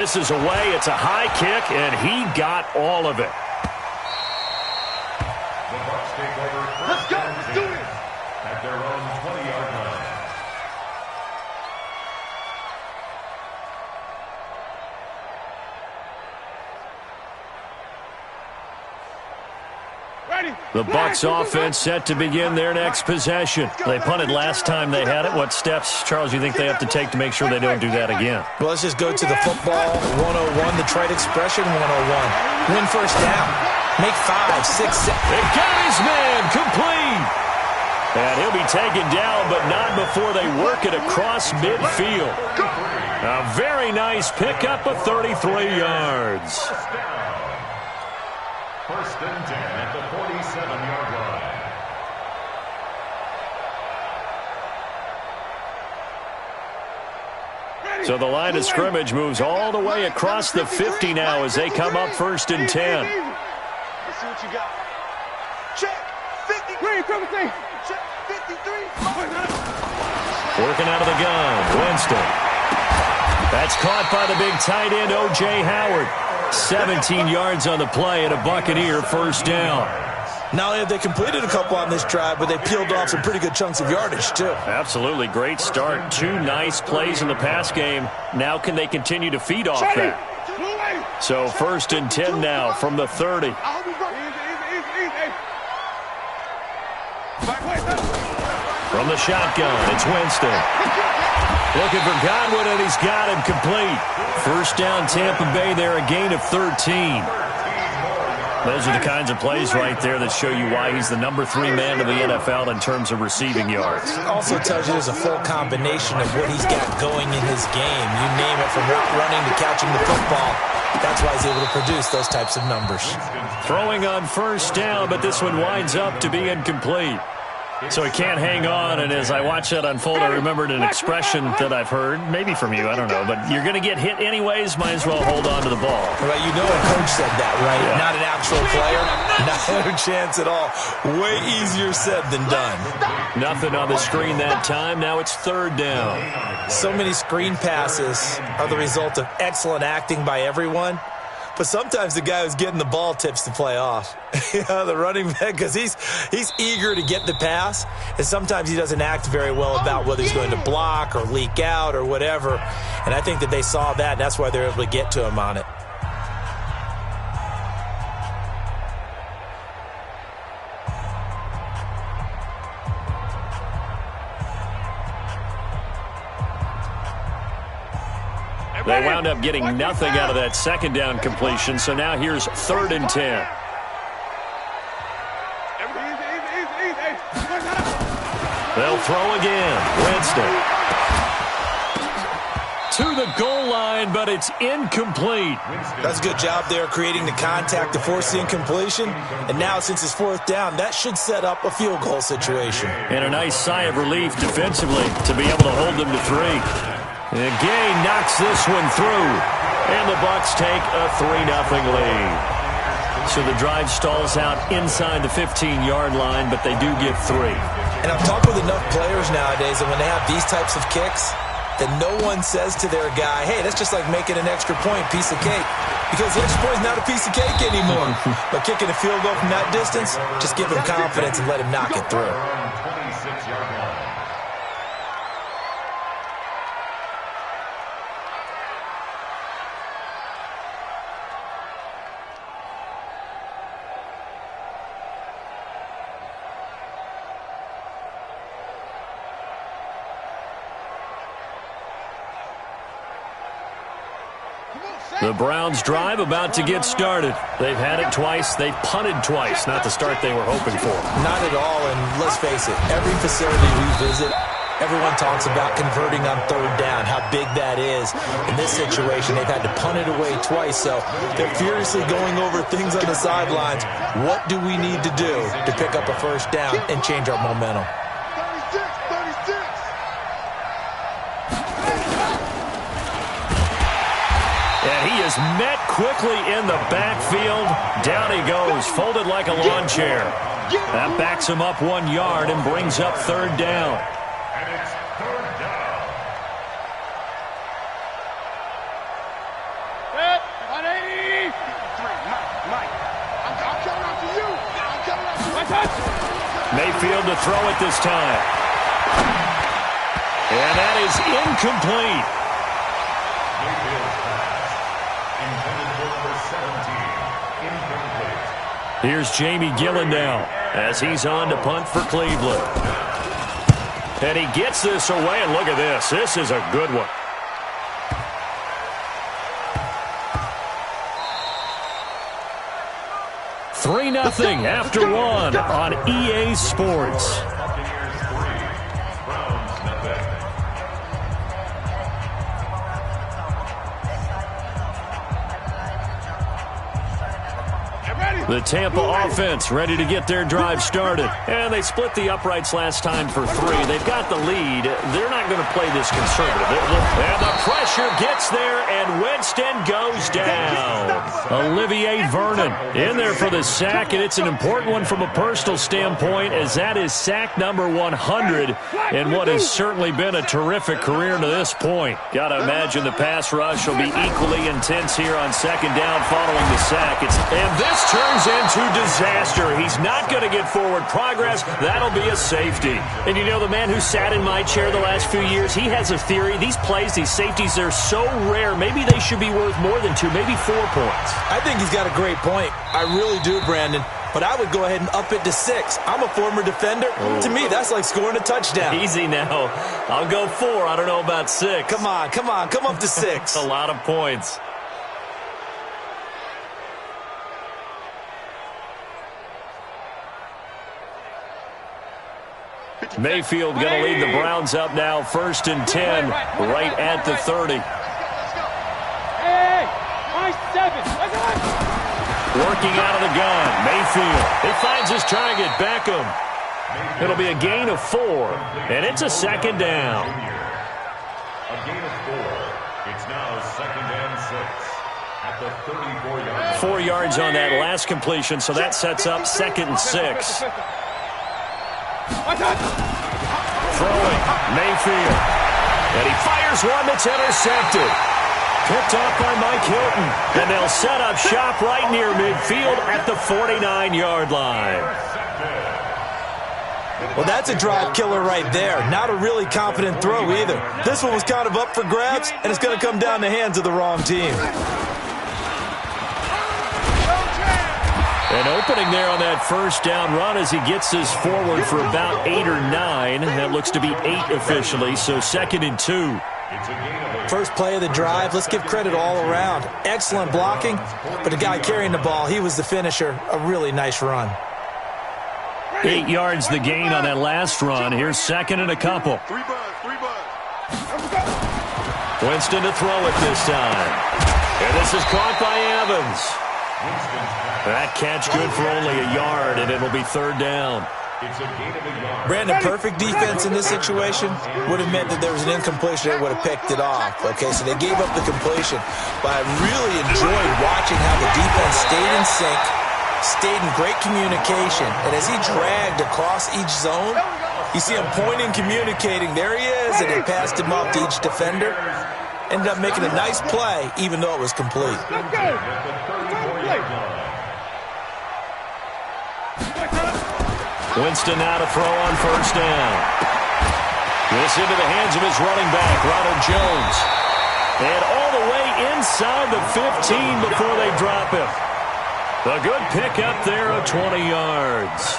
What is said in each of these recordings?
This is away. It's a high kick, and he got all of it. The Bucs take over. Let's go. Let's do it. At their own 20-yard line. The Bucs offense set to begin their next possession. They punted last time they had it. What steps, Charles, you think they have to take to make sure they don't do that again? Well, let's just go to the football 101, the trade expression 101. Win first down. Make 5, 6, 7. They got his man complete. And he'll be taken down, but not before they work it across midfield. A very nice pickup of 33 yards. First and 10 at the 47-yard line. So the line of scrimmage moves all the way across the 50 now as they come up first and 10. Let's see what you got. Check. 53. Check. 53. Working out of the gun. Winston. That's caught by the big tight end, O.J. Howard. 17 yards on the play and a Buccaneer first down. Not only have they completed a couple on this drive, but they peeled off some pretty good chunks of yardage, too. Absolutely. Great start. 2 nice plays in the pass game. Now can they continue to feed off that? So first and 10 now from the 30. From the shotgun, it's Winston. Looking for Godwin, and he's got him complete. First down, Tampa Bay there, a gain of 13. Those are the kinds of plays right there that show you why he's the number 3 man in the NFL in terms of receiving yards. Also tells you there's a full combination of what he's got going in his game. You name it, from route running to catching the football. That's why he's able to produce those types of numbers. Throwing on first down, but this one winds up to be incomplete. So he can't hang on, and as I watch that unfold, I remembered an expression that I've heard, maybe from you, I don't know, but you're going to get hit anyways, might as well hold on to the ball. Well, you know a coach said that, right? Yeah. Not an actual player. No chance at all. Way easier said than done. Nothing on the screen that time. Now it's third down. So many screen passes are the result of excellent acting by everyone. But sometimes the guy who's getting the ball tips the play off. The running back, because he's eager to get the pass, and sometimes he doesn't act very well about whether he's going to block or leak out or whatever. And I think that they saw that, and that's why they're able to get to him on it. They wound up getting nothing out of that second down completion, so now here's third and 10. They'll throw again. Winston. To the goal line, but it's incomplete. That's a good job there creating the contact to force the incompletion. And now, since it's fourth down, that should set up a field goal situation. And a nice sigh of relief defensively to be able to hold them to 3. And Gay knocks this one through. And the Bucs take a 3-0 lead. So the drive stalls out inside the 15-yard line, but they do get 3. And I've talked with enough players nowadays that when they have these types of kicks, that no one says to their guy, hey, that's just like making an extra point, piece of cake. Because the extra point is not a piece of cake anymore. But kicking a field goal from that distance, just give him confidence and let him knock it through. The Browns drive about to get started. They've had it twice. They've punted twice. Not the start they were hoping for. Not at all, and let's face it, every facility we visit, everyone talks about converting on third down, how big that is. In this situation, they've had to punt it away twice, so they're furiously going over things on the sidelines. What do we need to do to pick up a first down and change our momentum? And he is met quickly in the backfield. Down he goes, folded like a lawn chair. That backs him up 1 yard and brings up third down. And it's third down. Mayfield to throw it this time. And that is incomplete. Mayfield's pass, intended for number 17, incomplete. Here's Jamie Gillen now as he's on to punt for Cleveland. And he gets this away, and look at this. This is a good one. Three 0 after one on EA Sports. Buccaneers 3, Browns nothing. The Tampa offense ready to get their drive started. And they split the uprights last time for 3. They've got the lead. They're not going to play this conservative. And the pressure gets there, and Winston goes down. Olivier Vernon in there for the sack, and it's an important one from a personal standpoint, as that is sack number 100 in what has certainly been a terrific career to this point. Got to imagine the pass rush will be equally intense here on second down following the sack. And this turns into disaster. He's not going to get forward progress. That'll be a safety. And you know, the man who sat in my chair the last few years, he has a theory. These plays, these safeties, they're so rare. Maybe they should be worth more than 2, maybe 4 points. I think he's got a great point. I really do, Brandon. But I would go ahead and up it to 6. I'm a former defender. To me, that's like scoring a touchdown. Easy now. I'll go 4. I don't know about 6. Come on. Come up to 6. A lot of points. Mayfield going to lead the Browns up now, 1st and 10, right at the 30. Working out of the gun, Mayfield. He finds his target, Beckham. It'll be a gain of 4, and it's a 2nd down. A gain of 4. It's now 2nd and 6 at the 34-yard line. 4 yards on that last completion, so that sets up 2nd and 6. Throwing, Mayfield. And he fires one that's intercepted. Picked off by Mike Hilton. And they'll set up shop right near midfield at the 49-yard line. Well, that's a drive killer right there. Not a really confident throw either. This one was kind of up for grabs, and it's going to come down the hands of the wrong team. An opening there on that 1st down run as he gets this forward for about 8 or 9. That looks to be 8 officially, so 2nd and 2. First play of the drive, let's give credit all around. Excellent blocking, but the guy carrying the ball, he was the finisher. A really nice run. 8 yards the gain on that last run. Here's 2nd and a couple. 3 buds. Winston to throw it this time. And this is caught by Evans. That catch good for only a yard, and it'll be 3rd down. It's a gain of a yard. Brandon, perfect defense in this situation would have meant that there was an incompletion. They would have picked it off. Okay, so they gave up the completion. But I really enjoyed watching how the defense stayed in sync, stayed in great communication. And as he dragged across each zone, you see him pointing, communicating. There he is, and they passed him off to each defender. Ended up making a nice play, even though it was complete. Winston now to throw on 1st down. This into the hands of his running back, Ronald Jones. And all the way inside the 15 before they drop him. A good pickup there of 20 yards.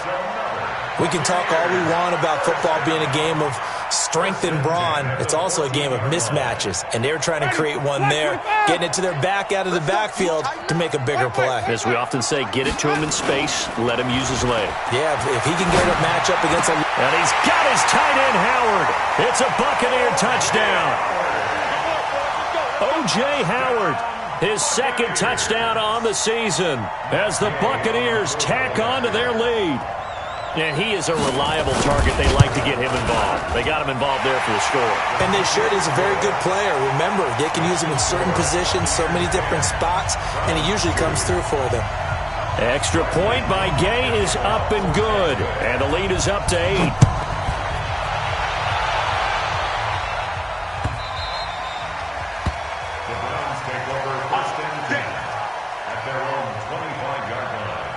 We can talk all we want about football being a game of strength and brawn. It's also a game of mismatches, and they're trying to create one there, getting it to their back out of the backfield to make a bigger play. As we often say, get it to him in space, let him use his leg. Yeah, if he can get a matchup against a... And he's got his tight end, Howard. It's a Buccaneer touchdown. O.J. Howard, his 2nd touchdown on the season as the Buccaneers tack on to their lead. And he is a reliable target. They like to get him involved. They got him involved there for the score. And they should. He's a very good player. Remember, they can use him in certain positions, so many different spots, and he usually comes through for them. Extra point by Gay is up and good. And the lead is up to 8. The Browns take over 1st and 10 at their own 25-yard line.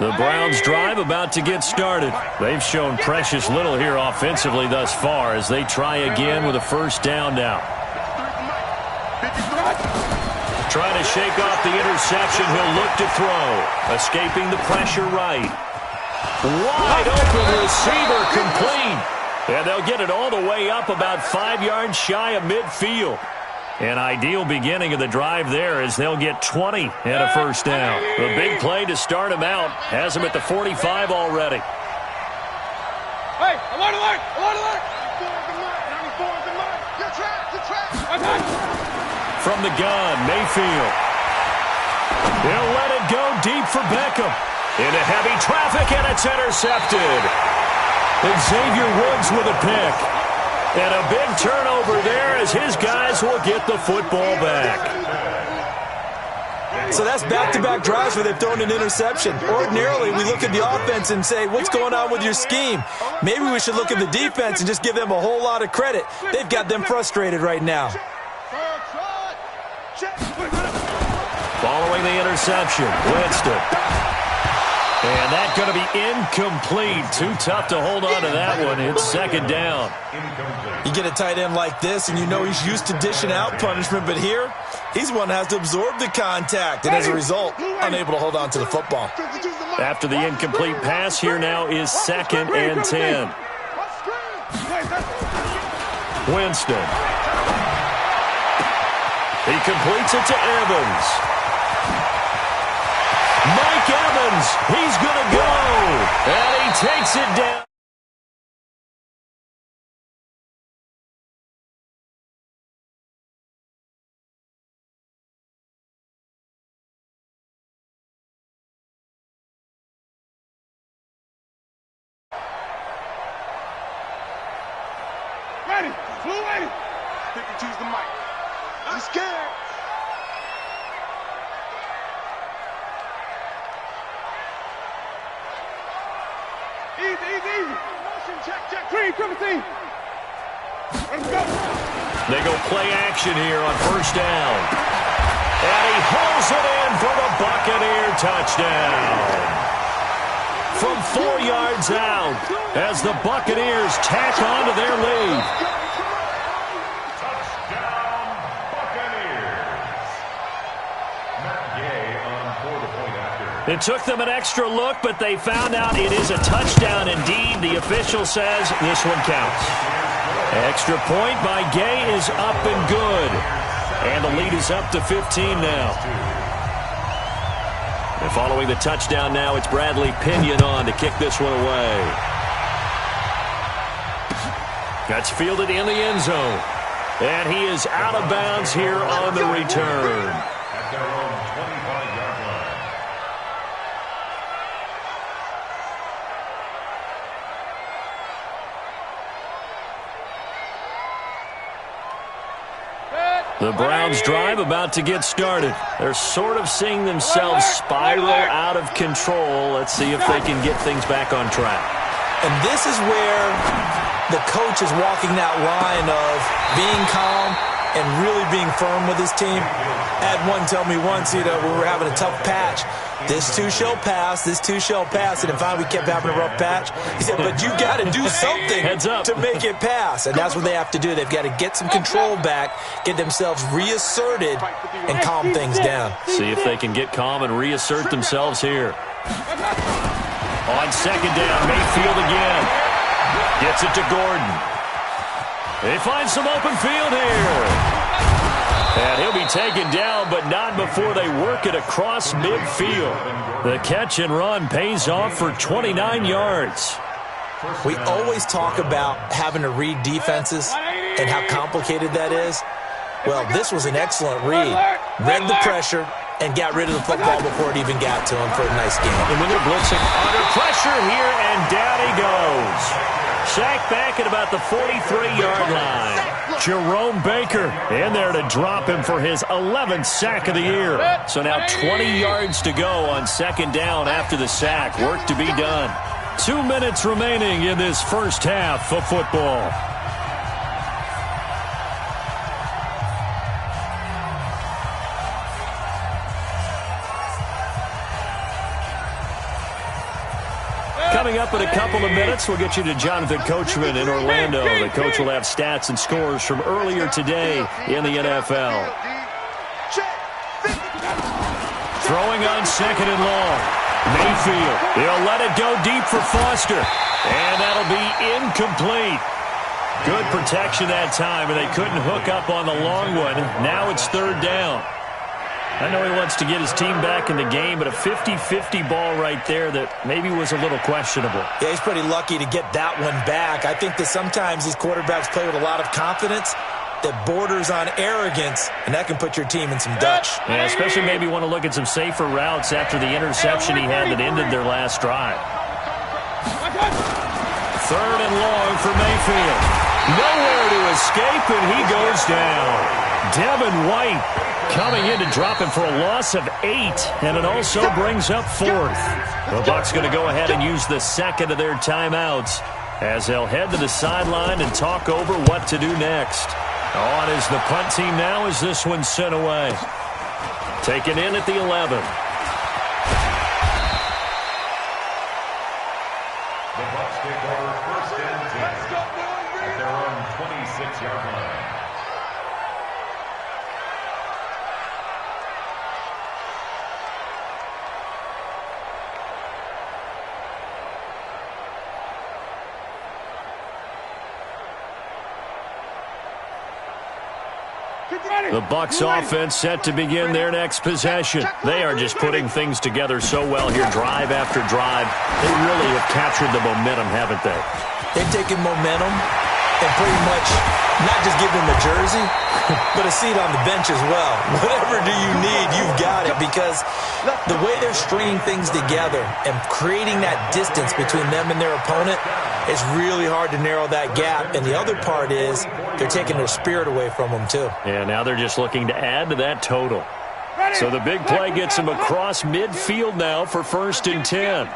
The Browns' drive about to get started. They've shown precious little here offensively thus far as they try again with a first down now. Trying to shake off the interception. He'll look to throw. Escaping the pressure right. Wide open receiver complete. And they'll get it all the way up about 5 yards shy of midfield. An ideal beginning of the drive there as they'll get 20 and a first down. A big play to start him out. Has him at the 45 already. Hey, alert, alert, alert, alert. 94 is the mark. You're trapped. From the gun, Mayfield. He'll let it go deep for Beckham. Into heavy traffic, and it's intercepted. Xavier Woods with a pick. And a big turnover there as his guys will get the football back. So that's back-to-back drives where they've thrown an interception. Ordinarily, we look at the offense and say, what's going on with your scheme? Maybe we should look at the defense and just give them a whole lot of credit. They've got them frustrated right now. Following the interception, Winston. And that's going to be incomplete. Too tough to hold on to that one. It's second down. You get a tight end like this, and you know he's used to dishing out punishment, but here, he's the one that has to absorb the contact, and as a result, unable to hold on to the football. After the incomplete pass, here now is 2nd and 10. Winston. He completes it to Evans. Mike Evans, he's going to go. And he takes it down. Ready, blue ready. Pick and choose the mic. I'm scared. Easy, easy, easy. Motion, check. Green, triple team. Let's go. They go play action here on first down. And he hauls it in for the Buccaneer touchdown. From 4 yards out as the Buccaneers tack on to their lead. Touchdown, Buccaneers. Matt Gay on for the point after. It took them an extra look, but they found out it is a touchdown indeed. The official says this one counts. Extra point by Gay is up and good. And the lead is up to 15 now. And following the touchdown now, it's Bradley Pinion on to kick this one away. That's fielded in the end zone. And he is out of bounds here on the return. At their own 25-yard line. The Browns' drive about to get started. They're sort of seeing themselves spiral out of control. Let's see if they can get things back on track. And this is where the coach is walking that line of being calm and really being firm with his team. I had one tell me once, when we were having a tough patch, this too shall pass, this too shall pass. And then finally we kept having a rough patch. He said, but you got to do something to make it pass. And that's what they have to do. They've got to get some control back, get themselves reasserted, and calm things down. See if they can get calm and reassert themselves here. On second down, Mayfield again. Gets it to Gordon. They find some open field here. And he'll be taken down, but not before they work it across midfield. The catch and run pays off for 29 yards. We always talk about having to read defenses and how complicated that is. Well, this was an excellent read. Read the pressure and got rid of the football before it even got to him for a nice game. And when they're blitzing under pressure here, and down he goes. Sacked back at about the 43-yard line. Jerome Baker in there to drop him for his 11th sack of the year. So now 20 yards to go on second down after the sack. Work to be done. 2 minutes remaining in this first half of football. Coming up in a couple of minutes, we'll get you to Jonathan Coachman in Orlando. The coach will have stats and scores from earlier today in the NFL. Throwing on second and long. Mayfield. He'll let it go deep for Foster. And that'll be incomplete. Good protection that time, and they couldn't hook up on the long one. Now it's third down. I know he wants to get his team back in the game, but a 50-50 ball right there that maybe was a little questionable. Yeah, he's pretty lucky to get that one back. I think that sometimes these quarterbacks play with a lot of confidence that borders on arrogance, and that can put your team in some Dutch. Yeah, especially maybe want to look at some safer routes after the interception he had that ended their last drive. Third and long for Mayfield. Nowhere to escape, and he goes down. Devin White coming in to drop him for a loss of 8, and it also brings up fourth. The Bucs going to go ahead and use the second of their timeouts as they'll head to the sideline and talk over what to do next. On is the punt team now as this one's sent away. Taken in at the 11. The Bucs take over first and 10 at their own 26-yard line. The Bucs offense set to begin their next possession. They are just putting things together so well here, drive after drive. They really have captured the momentum, haven't they? They've taken momentum and pretty much not just give them a jersey, but a seat on the bench as well. Whatever do you need, you've got it, because the way they're stringing things together and creating that distance between them and their opponent, it's really hard to narrow that gap. And the other part is they're taking their spirit away from them, too. Yeah, now they're just looking to add to that total. So the big play gets them across midfield now for first and 10.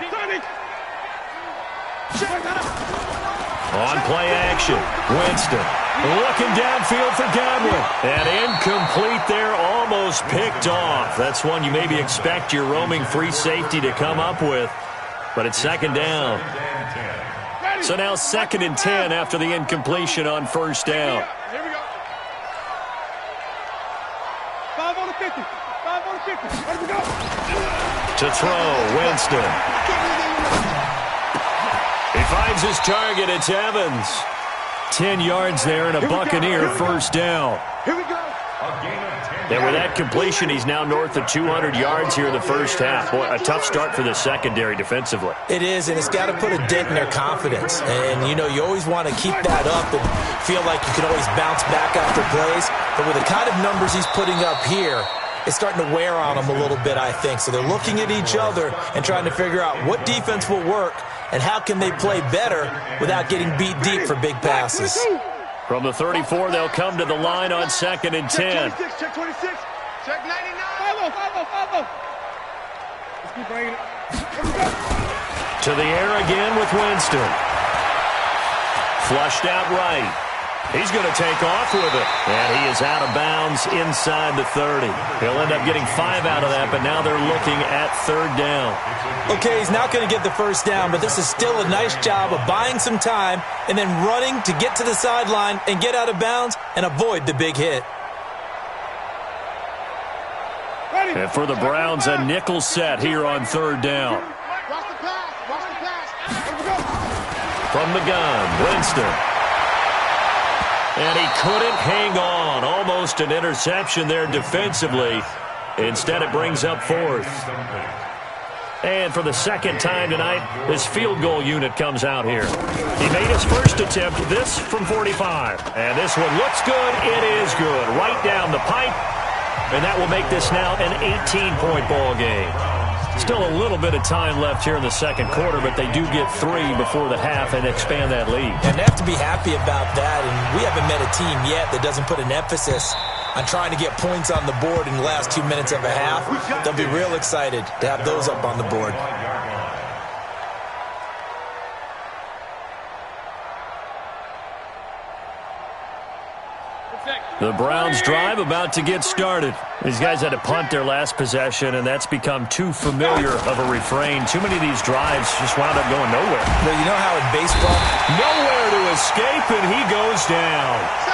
On play action, Winston looking downfield for Godwin. And incomplete there, almost picked off. That's one you maybe expect your roaming free safety to come up with. But it's second down. So now second and 10 after the incompletion on first down. Here we go. 5 on the 50. 5 on the 50. Where do we go? To throw, Winston. He finds his target. It's Evans. 10 yards there and a Buccaneer first down. Here we go. And with that completion, he's now north of 200 yards here in the first half. Boy, a tough start for the secondary defensively. It is, and it's got to put a dent in their confidence. And, you know, you always want to keep that up and feel like you can always bounce back after plays. But with the kind of numbers he's putting up here, it's starting to wear on them a little bit, I think. So they're looking at each other and trying to figure out what defense will work and how can they play better without getting beat deep for big passes. From the 34, they'll come to the line on second and 10. Check 26. Check 99. 5-0. Let's keep bringing it. To the air again with Winston. Flushed out right. He's going to take off with it. And he is out of bounds inside the 30. He'll end up getting 5 out of that, but now they're looking at third down. Okay, he's not going to get the first down, but this is still a nice job of buying some time and then running to get to the sideline and get out of bounds and avoid the big hit. And for the Browns, a nickel set here on third down. Watch the pass. Watch the pass. Here we go. From the gun, Winston. And he couldn't hang on. Almost an interception there defensively. Instead, it brings up fourth. And for the second time tonight, this field goal unit comes out here. He made his first attempt, this from 45. And this one looks good. It is good. Right down the pipe. And that will make this now an 18-point ball game. Still a little bit of time left here in the second quarter, but they do get 3 before the half and expand that lead. And they have to be happy about that. And we haven't met a team yet that doesn't put an emphasis on trying to get points on the board in the last 2 minutes of a half. They'll be real excited to have those up on the board. Protect. The Browns drive about to get started. These guys had to punt their last possession, and that's become too familiar of a refrain. Too many of these drives just wound up going nowhere. Well, you know how in baseball, nowhere to escape, and he goes down.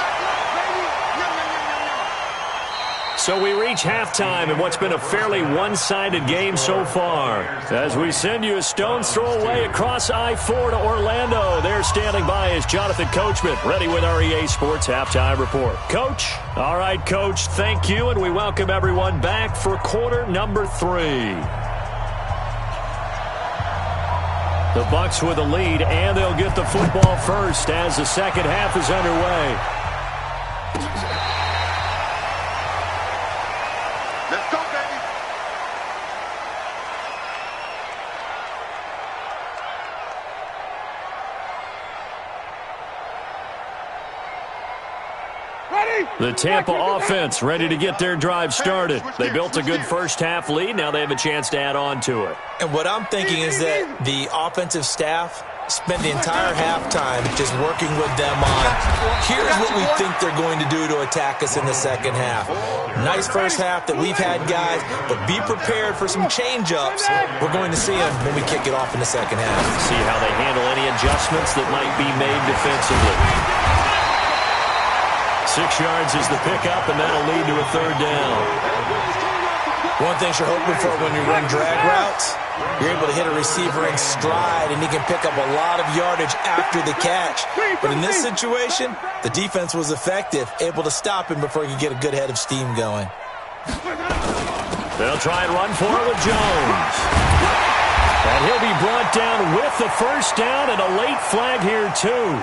So we reach halftime in what's been a fairly one-sided game so far. As we send you a stone's throw away across I-4 to Orlando. There standing by is Jonathan Coachman, ready with our EA Sports Halftime Report. Coach? All right, Coach, thank you, and we welcome everyone back for quarter number 3. The Bucs with a lead, and they'll get the football first as the second half is underway. Let's go, baby. Ready? The Tampa offense ready to get their drive started. They built a good first-half lead. Now they have a chance to add on to it. And what I'm thinking is that the offensive staff spend the entire halftime just working with them on, here's what we think they're going to do to attack us in the second half. Nice first half that we've had, guys, but be prepared for some change-ups. We're going to see them when we kick it off in the second half. See how they handle any adjustments that might be made defensively. 6 yards is the pickup, and that'll lead to a third down. One thing you're hoping for when you run drag routes, you're able to hit a receiver in stride, and he can pick up a lot of yardage after the catch. But in this situation, the defense was effective, able to stop him before he could get a good head of steam going. They'll try and run for it with Jones. And he'll be brought down with the first down, and a late flag here, too.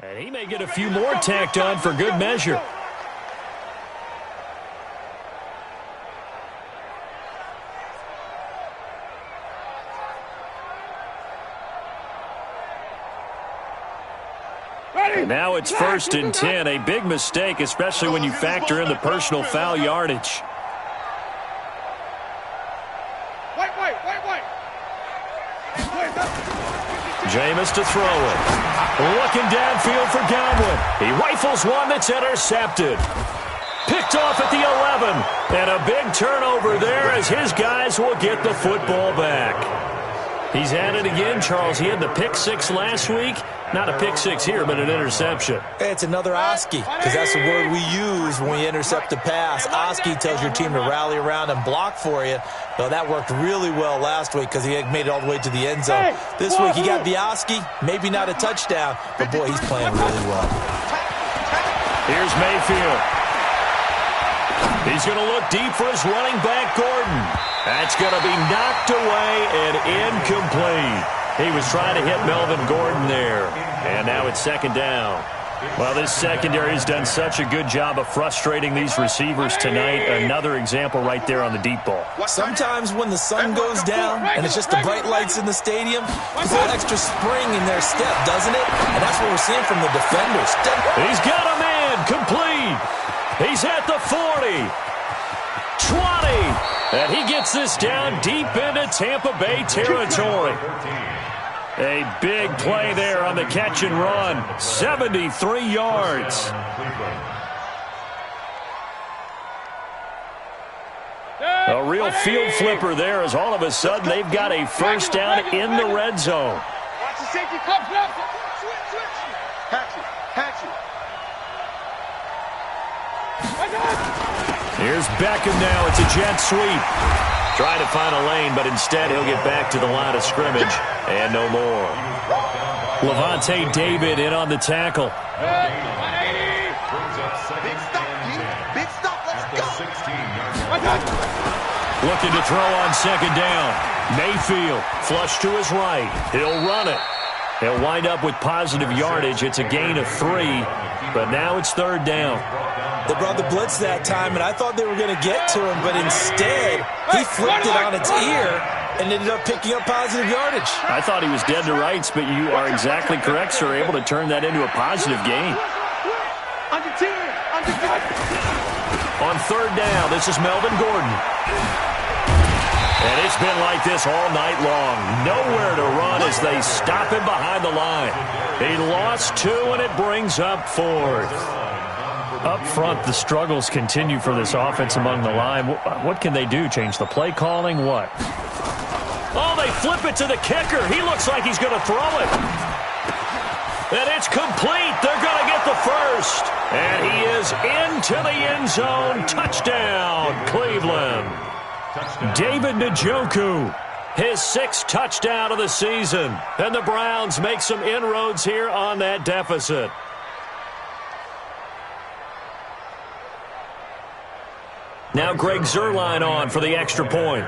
And he may get a few more tacked on for good measure. And now it's 1st and 10. A big mistake, especially when you factor in the personal foul yardage. Jameis to throw it. Looking downfield for Godwin. He rifles one that's intercepted. Picked off at the 11. And a big turnover there as his guys will get the football back. He's at it again, Charles. He had the pick 6 last week. Not a pick 6 here, but an interception. It's another Oski, because that's the word we use when we intercept a pass. Oski tells your team to rally around and block for you. Well, that worked really well last week because he had made it all the way to the end zone. This week he got the Oski, maybe not a touchdown, but boy, he's playing really well. Here's Mayfield. He's going to look deep for his running back, Gordon. That's going to be knocked away and incomplete. He was trying to hit Melvin Gordon there. And now it's 2nd down. Well, this secondary has done such a good job of frustrating these receivers tonight. Another example right there on the deep ball. Sometimes when the sun goes down and it's just the bright lights in the stadium, there's a little extra spring in their step, doesn't it? And that's what we're seeing from the defenders. He's got a man complete. He's at the 40. 20. And he gets this down deep into Tampa Bay territory. A big play there on the catch and run. 73 yards. A real field flipper there as all of a sudden they've got a first down in the red zone. the safety. Come, switch. Hatch it. Here's Beckham now. It's a jet sweep. Trying to find a lane, but instead he'll get back to the line of scrimmage. And no more. Levante David in on the tackle. Big stop. Let's go. Looking to throw on second down. Mayfield flush to his right. He'll run it. He'll wind up with positive yardage. It's a gain of 3, but now it's third down. They brought the blitz that time, and I thought they were going to get to him, but instead he flipped it on its ear and ended up picking up positive yardage. I thought he was dead to rights, but you are exactly correct, sir. Able to turn that into a positive gain. Under 10. On third down, this is Melvin Gordon. And it's been like this all night long. Nowhere to run as they stop him behind the line. He lost 2, and it brings up 4th. Up front, the struggles continue for this offense among the line. What can they do? Change the play calling? What? Oh, they flip it to the kicker. He looks like he's going to throw it. And it's complete. They're going to get the first. And he is into the end zone. Touchdown, Cleveland. David Njoku, his 6th touchdown of the season. And the Browns make some inroads here on that deficit. Now Greg Zuerlein on for the extra point.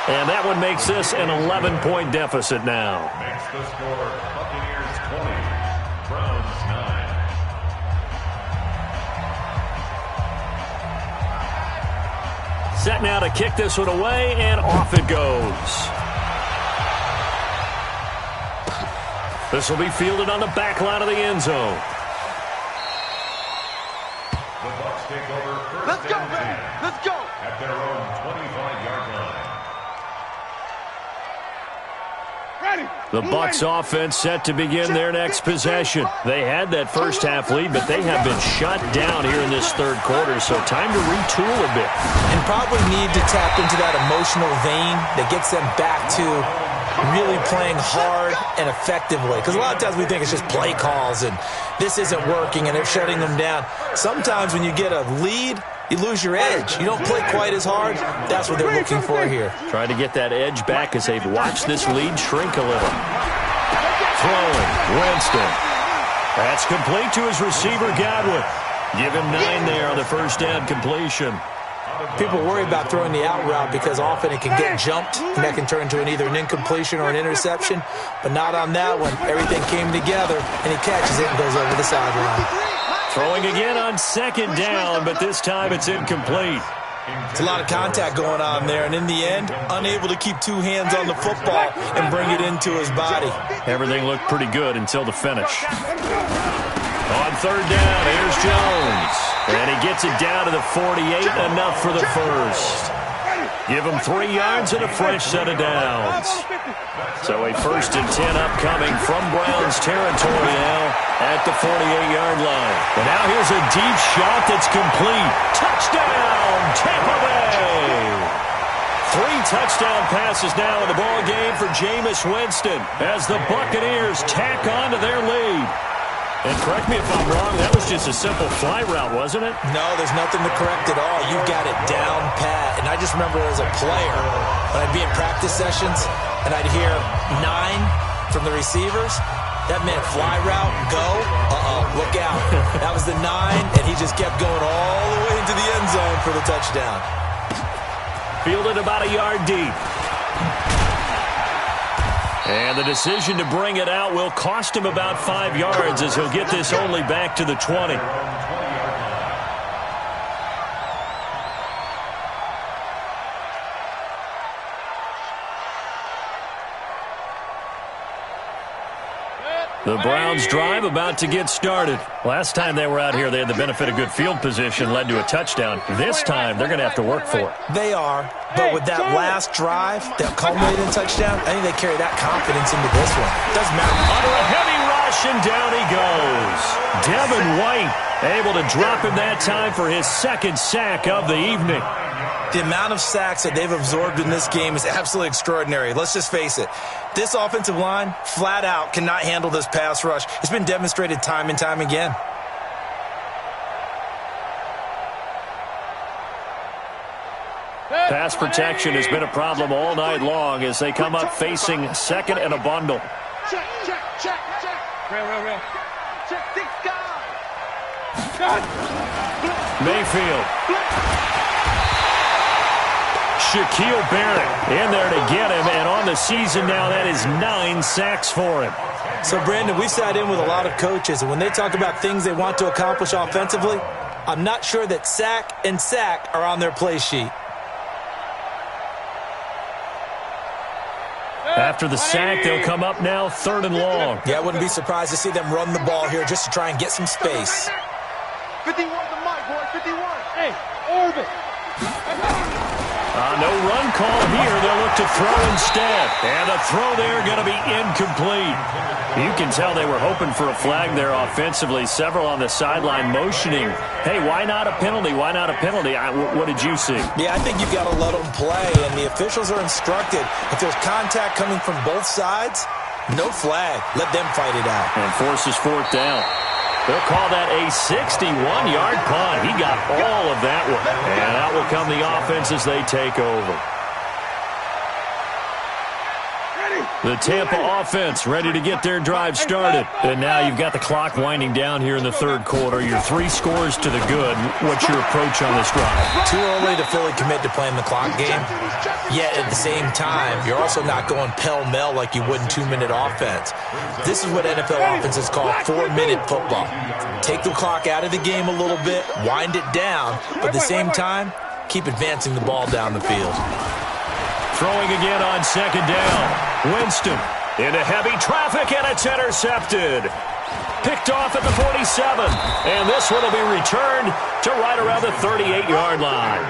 And that one makes this an 11-point deficit now. Makes the score Buccaneers 20, Browns 9. Set now to kick this one away, and off it goes. This will be fielded on the back line of the end zone. The Bucs take over first Let's go, and baby. 10 Let's go. at their own 25-yard line. The Bucs offense set to begin their next possession. They had that first half lead, but they have been shut down here in this third quarter, so time to retool a bit. And probably need to tap into that emotional vein that gets them back to really playing hard and effectively. Because a lot of times we think it's just play calls and this isn't working and they're shutting them down. Sometimes when you get a lead, you lose your edge. You don't play quite as hard. That's what they're looking for here. Trying to get that edge back as they've watched this lead shrink a little. Throwing, Winston. That's complete to his receiver, Godwin. Give him 9 there on the first down completion. People worry about throwing the out route because often it can get jumped, and that can turn into either an incompletion or an interception, but not on that one. Everything came together, and he catches it and goes over the sideline. Throwing again on second down, but this time it's incomplete. It's a lot of contact going on there, and in the end, unable to keep 2 hands on the football and bring it into his body. Everything looked pretty good until the finish. On third down, here's Jones. And he gets it down to the 48, enough for the first. Give him 3 yards and a fresh set of downs. So a 1st and 10 upcoming from Browns territory now at the 48-yard line. And now here's a deep shot that's complete. Touchdown, Tampa Bay! 3 touchdown passes now in the ball game for Jameis Winston as the Buccaneers tack on to their lead. And correct me if I'm wrong, that was just a simple fly route, wasn't it? No, there's nothing to correct at all. You got it down pat. And I just remember as a player, when I'd be in practice sessions and I'd hear 9 from the receivers, that meant fly route, go, look out. That was the 9, and he just kept going all the way into the end zone for the touchdown. Fielded about a yard deep. And the decision to bring it out will cost him about 5 yards as he'll get this only back to the 20. The Browns drive about to get started. Last time they were out here, they had the benefit of good field position, led to a touchdown. This time, they're going to have to work for it. They are, but with that last drive that culminated in touchdown, I think they carry that confidence into this one. Doesn't matter. Under a heavy rush. rush, and down he goes. Devin White able to drop him that time for his second sack of the evening. The amount of sacks that they've absorbed in this game is absolutely extraordinary. Let's just face it. This offensive line, flat out, cannot handle this pass rush. It's been demonstrated time and time again. Pass protection has been a problem all night long as they come up facing second and a bundle. Check. Real. Check 6 guys. Mayfield. Shaquille Barrett in there to get him, and on the season now, that is 9 sacks for him. So, Brandon, we sat in with a lot of coaches, and when they talk about things they want to accomplish offensively, I'm not sure that sack and sack are on their play sheet. After the sack, they'll come up now 3rd and long. Yeah, I wouldn't be surprised to see them run the ball here just to try and get some space. 51 the mic, boy. 51. Hey, orbit. No run call here. They'll look to throw instead. And the throw there going to be incomplete. You can tell they were hoping for a flag there offensively. Several on the sideline motioning. Hey, why not a penalty? Why not a penalty? What did you see? Yeah, I think you've got to let them play, and the officials are instructed. If there's contact coming from both sides, no flag. Let them fight it out. And forces 4th down. They'll call that a 61-yard punt. He got all of that one. And out will come the offense as they take over. The Tampa offense ready to get their drive started. And now you've got the clock winding down here in the 3rd quarter. Your 3 scores to the good. What's your approach on this drive? Too early to fully commit to playing the clock game. Yet at the same time, you're also not going pell-mell like you would in 2-minute offense. This is what NFL offenses call 4-minute football. Take the clock out of the game a little bit, wind it down, but at the same time, keep advancing the ball down the field. Throwing again on 2nd down. Winston into heavy traffic, and it's intercepted. Picked off at the 47. And this one will be returned to right around the 38-yard line.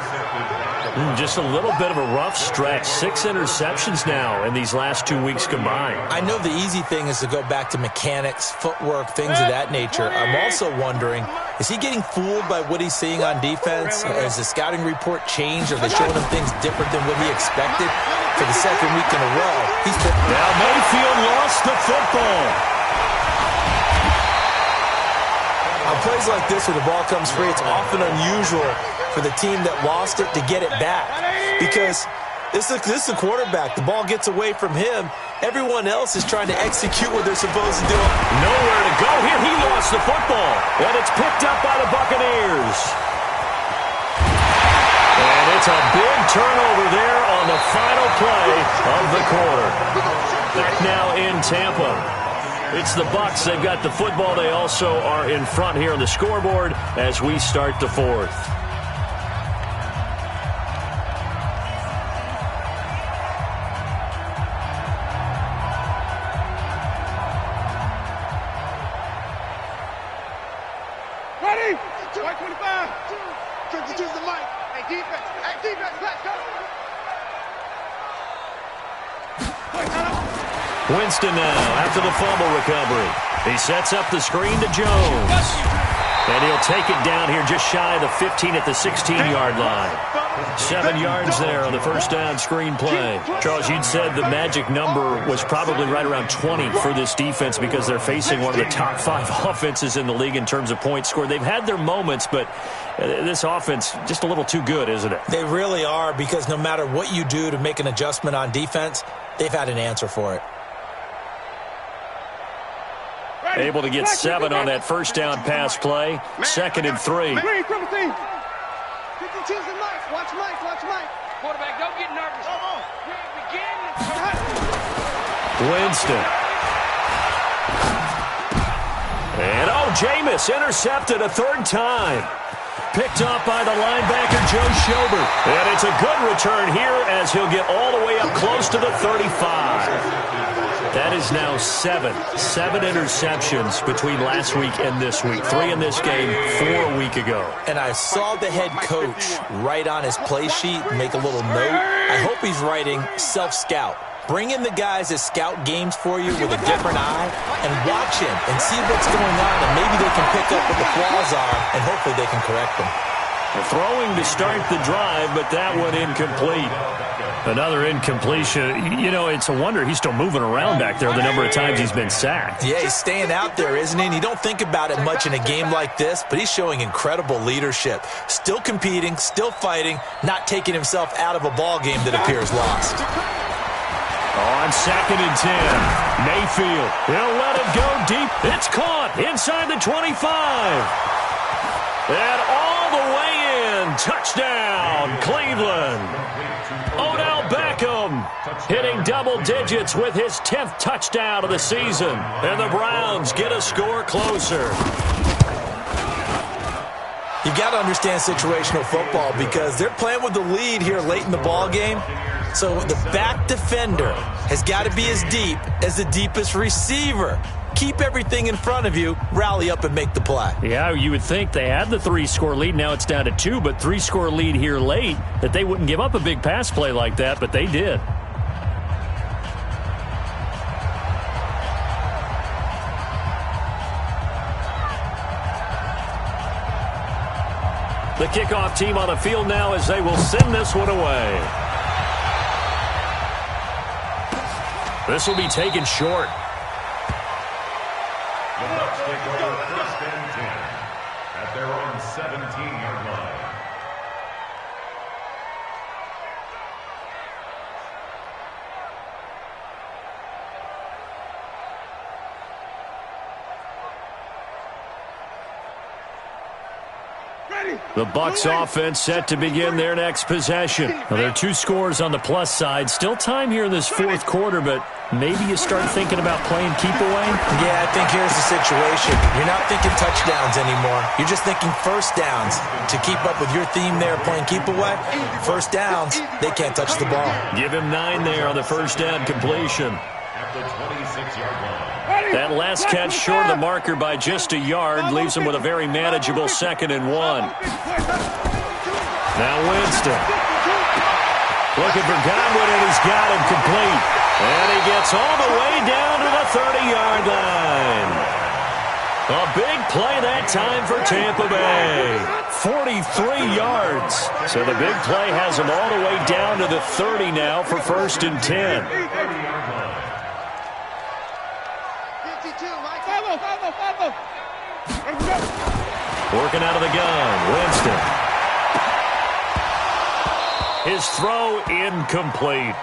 Just a little bit of a rough stretch. 6 interceptions now in these last 2 weeks combined. I know the easy thing is to go back to mechanics, footwork, things of that nature. I'm also wondering, is he getting fooled by what he's seeing on defense? Has the scouting report changed? Are they showing him things different than what he expected? For the 2nd week in a row, he's been... Now Mayfield lost the football. On plays like this where the ball comes free, it's often unusual for the team that lost it to get it back. Because this is the quarterback. The ball gets away from him. Everyone else is trying to execute what they're supposed to do. Nowhere to go here. He lost the football. And it's picked up by the Buccaneers. And it's a big turnover there on the final play of the quarter. Back now in Tampa. It's the Bucs. They've got the football. They also are in front here on the scoreboard as we start the 4th. Ready? 25. Choose the mic. Hey, defense. Hey, defense. Let's go. Winston now after the fumble recovery. He sets up the screen to Jones. And he'll take it down here just shy of the 15 at the 16-yard line. 7 yards there on the first down screen play. Charles, you'd said the magic number was probably right around 20 for this defense because they're facing one of the top 5 offenses in the league in terms of points scored. They've had their moments, but this offense just a little too good, isn't it? They really are, because no matter what you do to make an adjustment on defense, they've had an answer for it. Able to get 7 on that first down pass play. 2nd and 3. Watch Mike. Quarterback, don't get nervous. Winston. And Jameis intercepted a 3rd time. Picked off by the linebacker, Joe Schobert. And it's a good return here as he'll get all the way up close to the 35. That is now 7 interceptions between last week and this week. 3 in this game, 4 a week ago. And I saw the head coach write on his play sheet, make a little note. I hope he's writing self-scout, Bring in the guys that scout games for you with a different eye and watch him and see what's going on, and maybe they can pick up what the flaws are, and hopefully they can correct them. Throwing to start the drive, but that one incomplete. Another incompletion. You know, it's a wonder he's still moving around back there the number of times he's been sacked. Yeah, he's staying out there, isn't he? And you don't think about it much in a game like this, but he's showing incredible leadership. Still competing, still fighting, not taking himself out of a ball game that appears lost. On 2nd and 10, Mayfield. He'll let it go deep. It's caught inside the 25. And all the way in. Touchdown, Cleveland. Odell Beckham hitting double digits with his 10th touchdown of the season. And the Browns get a score closer. You got to understand situational football because they're playing with the lead here late in the ball game. So the back defender has got to be as deep as the deepest receiver. Keep everything in front of you, rally up and make the play. Yeah, you would think they had the 3-score lead. Now it's down to 2, but 3-score lead here late, that they wouldn't give up a big pass play like that, but they did. The kickoff team on the field now as they will send this one away. This will be taken short. The Bucs take over 1st and 10 at their own 17-yard line. The Bucs offense set to begin their next possession. Well, there are 2 scores on the plus side. Still time here in this 4th quarter, but maybe you start thinking about playing keep away? Yeah, I think here's the situation. You're not thinking touchdowns anymore. You're just thinking first downs. To keep up with your theme there, playing keep away, first downs, they can't touch the ball. Give him 9 there on the first down completion. At the 26-yard line. That last catch short of the marker by just a yard leaves him with a very manageable 2nd and 1. Now Winston. Looking for Godwin, and he's got him complete. And he gets all the way down to the 30-yard line. A big play that time for Tampa Bay. 43 yards. So the big play has him all the way down to the 30 now for 1st and 10. Working out of the gun, Winston. His throw incomplete.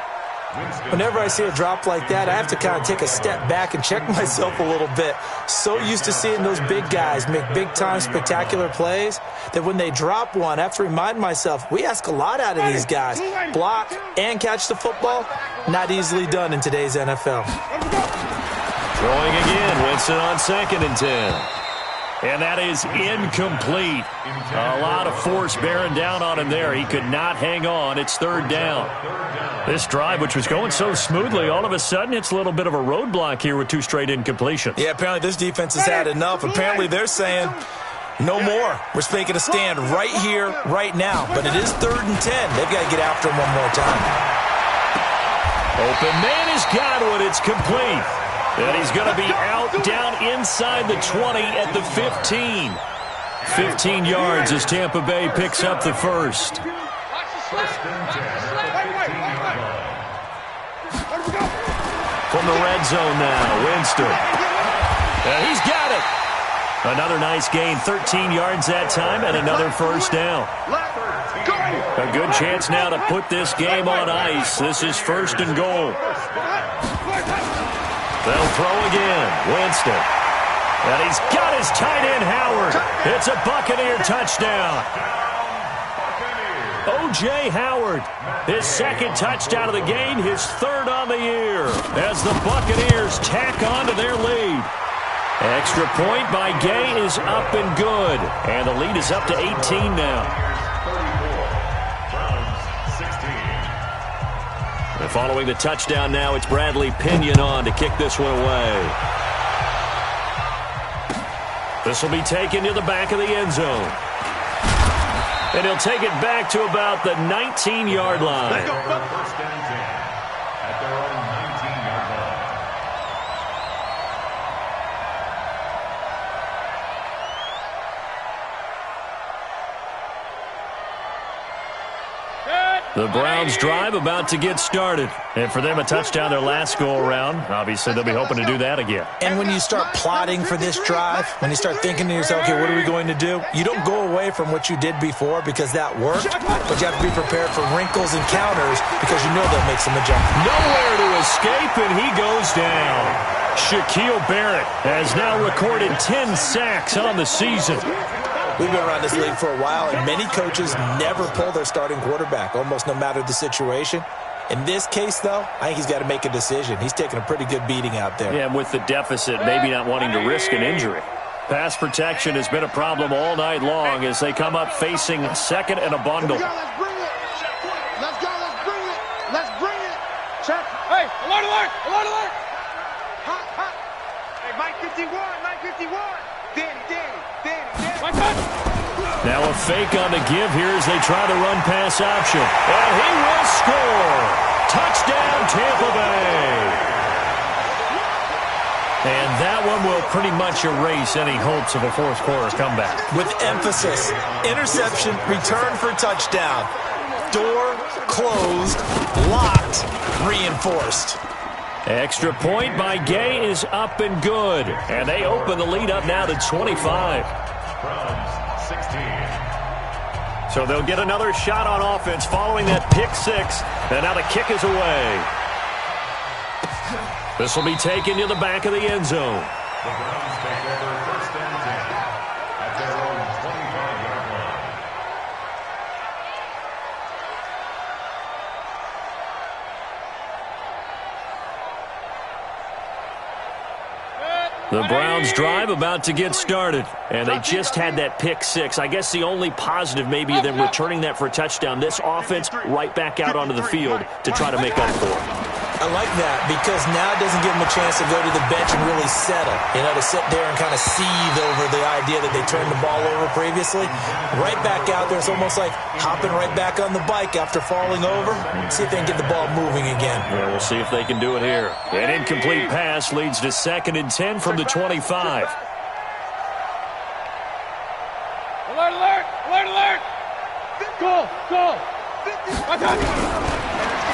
Whenever I see a drop like that, I have to kind of take a step back and check myself a little bit. So used to seeing those big guys make big-time spectacular plays that when they drop one, I have to remind myself, we ask a lot out of these guys. Block and catch the football, not easily done in today's NFL. Throwing again, Winston on 2nd and 10. And that is incomplete. A lot of force bearing down on him there. He could not hang on. It's 3rd down. This drive, which was going so smoothly, all of a sudden it's a little bit of a roadblock here with 2 straight incompletions. Yeah, apparently this defense has had enough. Apparently they're saying, no more. We're making a stand right here, right now. But it is 3rd and 10. They've got to get after him one more time. Open man is Godwin. It's complete. And he's going to be out down inside the 20 at the 15. 15 yards as Tampa Bay picks up the first. 1st and 10 at the 15-yard line. From the red zone now, Winston. And he's got it. Another nice gain, 13 yards that time, and another first down. A good chance now to put this game on ice. This is 1st and goal. They'll throw again. Winston. And he's got his tight end, Howard. It's a Buccaneer touchdown. O.J. Howard, his 2nd touchdown of the game, his 3rd on the year, as the Buccaneers tack on to their lead. Extra point by Gay is up and good. And the lead is up to 18 now. And following the touchdown now, it's Bradley Pinion on to kick this one away. This will be taken to the back of the end zone. And he'll take it back to about the 19-yard line. First and 10 at their own The Browns drive about to get started. And for them, a touchdown their last go-around. Obviously, they'll be hoping to do that again. And when you start plotting for this drive, when you start thinking to yourself, okay, what are we going to do? You don't go away from what you did before because that worked, but you have to be prepared for wrinkles and counters because you know they'll make some adjustments. Nowhere to escape, and he goes down. Shaquille Barrett has now recorded 10 sacks on the season. We've been around this league for a while, and many coaches never pull their starting quarterback, almost no matter the situation. In this case, though, I think he's got to make a decision. He's taking a pretty good beating out there. Yeah, with the deficit, maybe not wanting to risk an injury. Pass protection has been a problem all night long as they come up facing second and a bundle. Let's bring it. Let's go. Let's bring it. Let's bring it. Check. Hey, alert, alert, alert, alert. Hot, hot. Hey, Mike 51, Mike 51. Danny. Now a fake on the give here as they try the run pass option. And he will score. Touchdown, Tampa Bay. And that one will pretty much erase any hopes of a fourth quarter comeback. With emphasis, interception, return for touchdown. Door closed, locked, reinforced. Extra point by Gay is up and good. And they open the lead up now to 25. Browns 16. So they'll get another shot on offense following that pick six. And now the kick is away. This will be taken to the back of the end zone. The Browns take over first and 10 at their own 25-yard line. The Browns drive about to get started, and they just had that pick six. I guess the only positive maybe them returning that for a touchdown. This offense right back out onto the field to try to make up for it. I like that because now it doesn't give them a chance to go to the bench and really settle. To sit there and kind of seethe over the idea that they turned the ball over previously. Right back out there, it's almost like hopping right back on the bike after falling over. See if they can get the ball moving again. Yeah, we'll see if they can do it here. An incomplete pass leads to 2nd and 10 from the 25. Alert, alert, alert, alert. Go.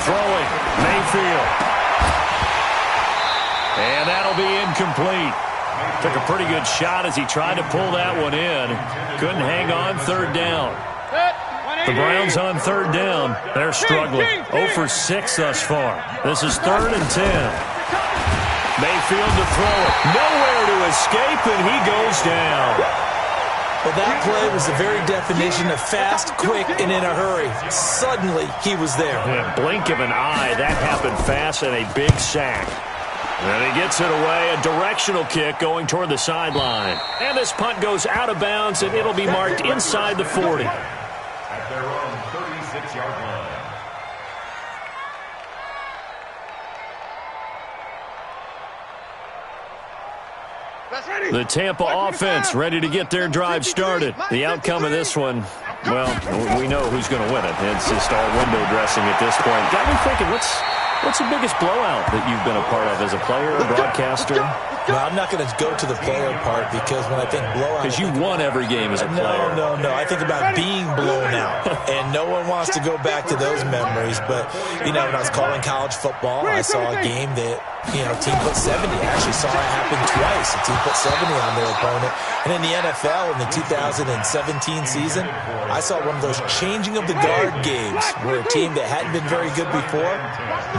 Throwing, Mayfield. And that'll be incomplete. Took a pretty good shot as he tried to pull that one in. Couldn't hang on, 3rd down. The Browns on 3rd down. They're struggling. 0 for 6 thus far. This is 3rd and 10. Mayfield to throw it. Nowhere to escape, and he goes down. Well, that play was the very definition of fast, quick, and in a hurry. Suddenly, he was there. In a blink of an eye, that happened fast and a big sack. And he gets it away, a directional kick going toward the sideline. And this punt goes out of bounds, and it'll be marked inside the 40. At their own 36-yard line. The Tampa offense ready to get their drive started. The outcome of this one, well, we know who's going to win it. It's just all window dressing at this point. Got me thinking, what's the biggest blowout that you've been a part of as a player, a broadcaster? No, I'm not going to go to the player part because when I think blowout... Because you won every game as a player. No. I think about being blown out. And no one wants to go back to those memories. But, when I was calling college football, I saw a game that, team put 70. I actually saw it happen twice. A team put 70 on their opponent. And in the NFL, in the 2017 season, I saw one of those changing of the guard games where a team that hadn't been very good before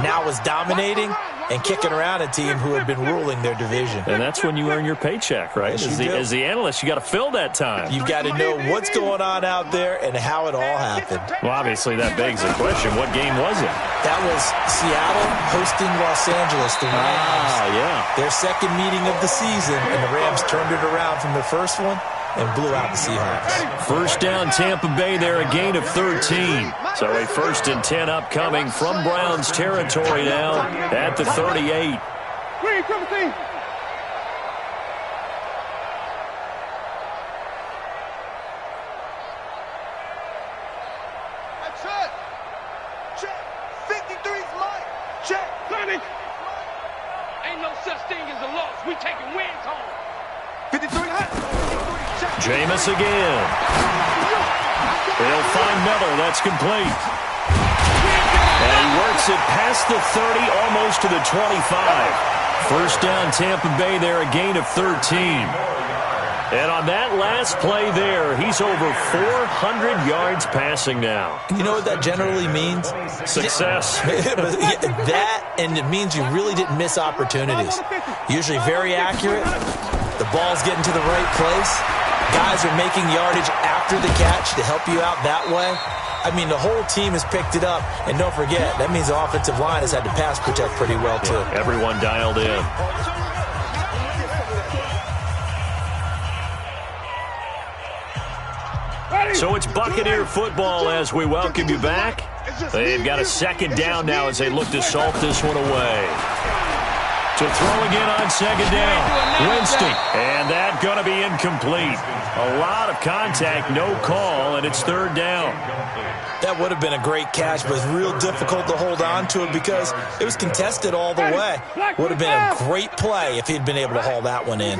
now was dominating and kicking around a team who had been ruling their division. And that's when you earn your paycheck, right? Yes, as the analyst, you got to fill that time. You've got to know what's going on out there and how it all happened. Well, obviously, that begs the question, what game was it? That was Seattle hosting Los Angeles, the Rams. Yeah. Their second meeting of the season, and the Rams turned it around from the first one and blew out the Seahawks. First down, Tampa Bay there, a gain of 13. So a 1st and 10 upcoming from Browns territory now at the 38. Green, triple team. That's it. Check. 53's mine. Check. Sonny. Ain't no such thing as a loss. We taking wins home. 53 hot. Jameis again. They'll find Miller. That's complete. And he works it past the 30, almost to the 25. First down, Tampa Bay there, a gain of 13. And on that last play there, he's over 400 yards passing now. You know what that generally means? Success. That, and it means you really didn't miss opportunities. Usually very accurate. The ball's getting to the right place. Guys are making yardage after the catch to help you out that way. I mean, the whole team has picked it up. And don't forget, that means the offensive line has had to pass protect pretty well, too. Yeah, everyone dialed in. So it's Buccaneer football as we welcome you back. They've got a second down now as they look to salt this one away. To throw again on second down. Winston. And that going to be incomplete. A lot of contact, no call, and it's third down. That would have been a great catch, but it's real difficult to hold on to it because it was contested all the way. Would have been a great play if he'd been able to haul that one in.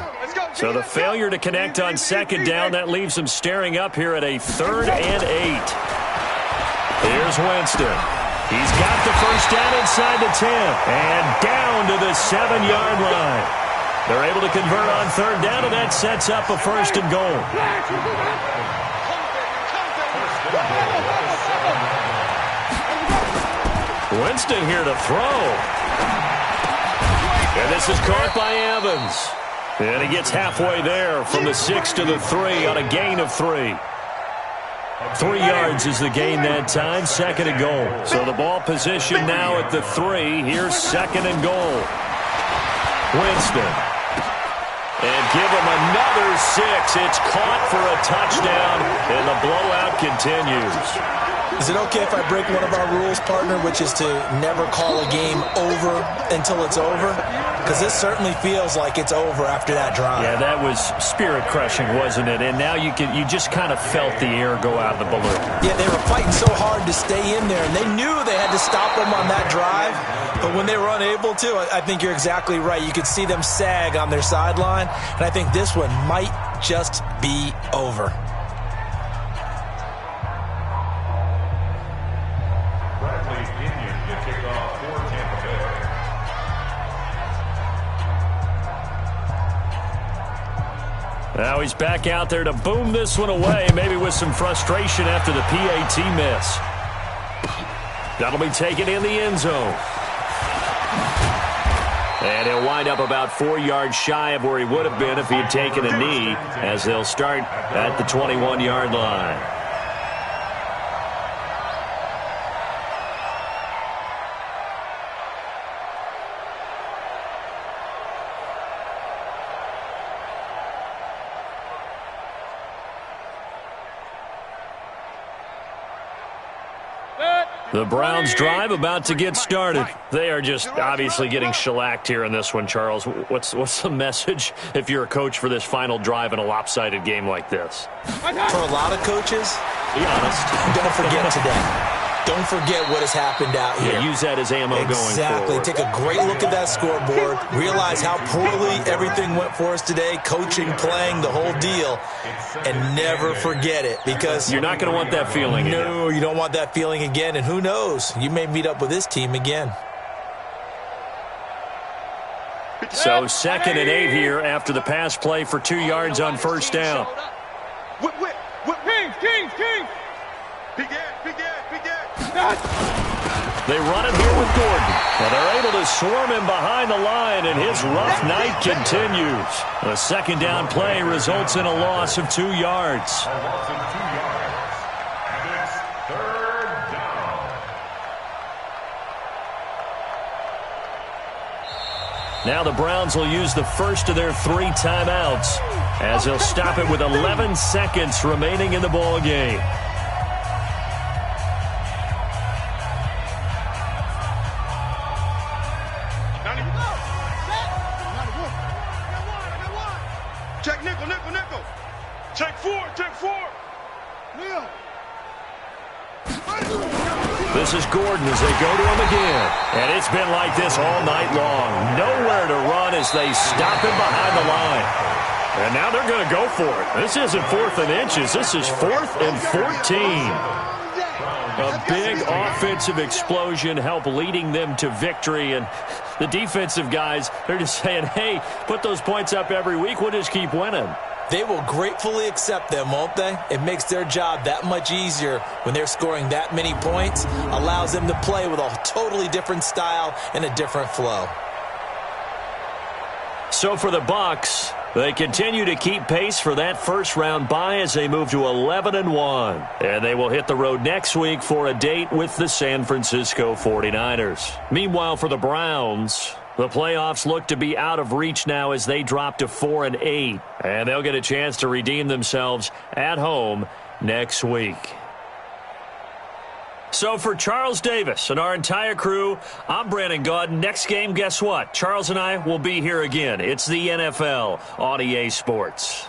So the failure to connect on second down, that leaves him staring up here at a 3rd and 8. Here's Winston. He's got the first down inside the 10 and down to the 7-yard line. They're able to convert on third down, and that sets up a 1st and goal. Winston here to throw. And this is caught by Evans. And he gets halfway there from the 6 to the 3 on a gain of 3. 3 yards is the gain that time, 2nd and goal. So the ball position now at the 3. Here's 2nd and goal. Winston. And give him another 6. It's caught for a touchdown, and the blowout continues. Is it okay if I break one of our rules, partner, which is to never call a game over until it's over? Because this certainly feels like it's over after that drive. Yeah, that was spirit-crushing, wasn't it? And now you just kind of felt the air go out of the balloon. Yeah, they were fighting so hard to stay in there, and they knew they had to stop them on that drive. But when they were unable to, I think you're exactly right. You could see them sag on their sideline, and I think this one might just be over. Now he's back out there to boom this one away, maybe with some frustration after the PAT miss. That'll be taken in the end zone. And he'll wind up about 4 yards shy of where he would have been if he had taken a knee, as they'll start at the 21-yard line. The Browns drive about to get started. They are just obviously getting shellacked here in this one, Charles. What's the message if you're a coach for this final drive in a lopsided game like this? For a lot of coaches, be honest. Don't forget today. Don't forget what has happened out here. Yeah, use that as ammo going forward. Exactly. Take a great look at that scoreboard. Realize how poorly everything went for us today. Coaching, playing, the whole deal. And never forget it, because you're not going to want that feeling again. No, you don't want that feeling again. And who knows? You may meet up with this team again. So 2nd and 8 here after the pass play for 2 yards on first down. Kings. They run it here with Gordon. And they're able to swarm him behind the line, and his rough night continues. The 2nd down play results in a loss of 2 yards. And it's 3rd down. Now the Browns will use the first of their 3 timeouts, as they'll stop it with 11 seconds remaining in the ball game. Check nickel. Check four. Neil. This is Gordon as they go to him again. And it's been like this all night long. Nowhere to run as they stop him behind the line. And now they're going to go for it. This isn't 4th and inches. This is 4th and 14. A big offensive explosion helped leading them to victory, and the defensive guys, they're just saying, hey, put those points up every week, we'll just keep winning. They will gratefully accept them, won't they? It makes their job that much easier when they're scoring that many points, allows them to play with a totally different style and a different flow. So for the Bucs, they continue to keep pace for that first-round bye as they move to 11-1. And they will hit the road next week for a date with the San Francisco 49ers. Meanwhile, for the Browns, the playoffs look to be out of reach now as they drop to 4-8. And they'll get a chance to redeem themselves at home next week. So for Charles Davis and our entire crew, I'm Brandon Gaudin. Next game, guess what? Charles and I will be here again. It's the NFL on EA Sports.